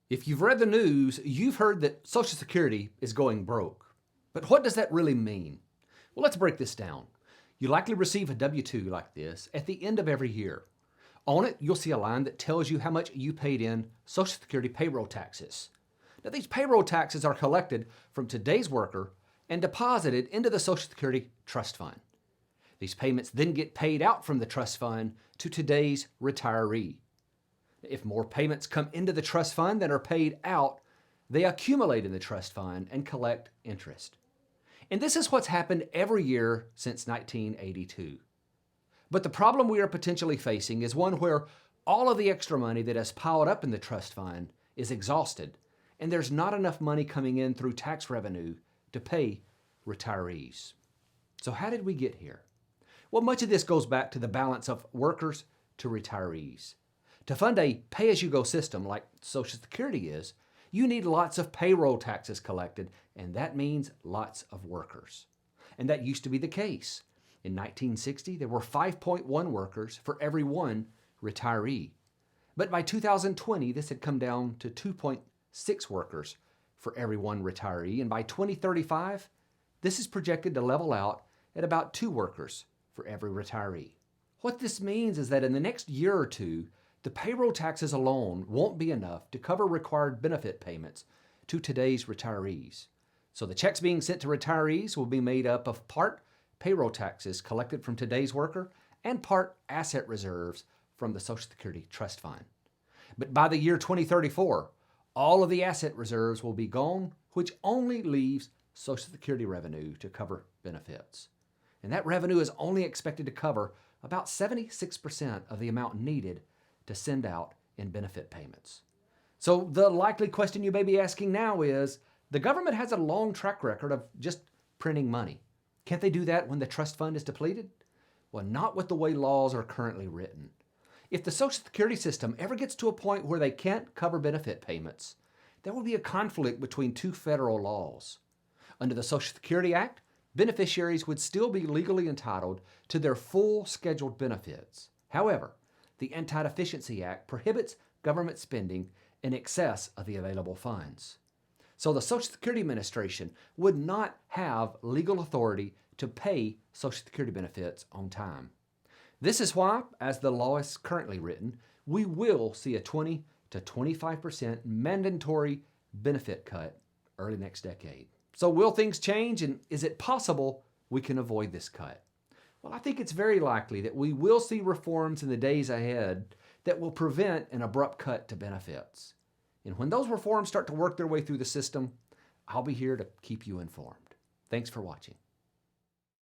If you've read the news, you've heard that Social Security is going broke. But what does that really mean? Well, let's break this down. You likely receive a W-2 like this at the end of every year. On it, you'll see a line that tells you how much you paid in Social Security payroll taxes. Now, these payroll taxes are collected from today's worker and deposited into the Social Security Trust Fund. These payments then get paid out from the trust fund to today's retiree. If more payments come into the trust fund than are paid out, they accumulate in the trust fund and collect interest. And this is what's happened every year since 1982. But the problem we are potentially facing is one where all of the extra money that has piled up in the trust fund is exhausted, and there's not enough money coming in through tax revenue to pay retirees. So how did we get here? Well, much of this goes back to the balance of workers to retirees. To fund a pay-as-you-go system like Social Security is, you need lots of payroll taxes collected, and that means lots of workers. And that used to be the case. In 1960, there were 5.1 workers for every one retiree. But by 2020, this had come down to 2.6 workers for every one retiree, and by 2035, this is projected to level out at about 2 workers for every retiree. What this means is that in the next year or two, the payroll taxes alone won't be enough to cover required benefit payments to today's retirees. So the checks being sent to retirees will be made up of part payroll taxes collected from today's worker and part asset reserves from the Social Security Trust Fund. But by the year 2034, all of the asset reserves will be gone, which only leaves Social Security revenue to cover benefits. And that revenue is only expected to cover about 76% of the amount needed to send out in benefit payments. So the likely question you may be asking now is, the government has a long track record of just printing money. Can't they do that when the trust fund is depleted? Well, not with the way laws are currently written. If the Social Security system ever gets to a point where they can't cover benefit payments, there will be a conflict between 2 federal laws. Under the Social Security Act, beneficiaries would still be legally entitled to their full scheduled benefits. However, the Anti-Deficiency Act prohibits government spending in excess of the available funds. So the Social Security Administration would not have legal authority to pay Social Security benefits on time. This is why, as the law is currently written, we will see a 20 to 25% mandatory benefit cut early next decade. So will things change, and is it possible we can avoid this cut? Well, I think it's very likely that we will see reforms in the days ahead that will prevent an abrupt cut to benefits. And when those reforms start to work their way through the system, I'll be here to keep you informed. Thanks for watching.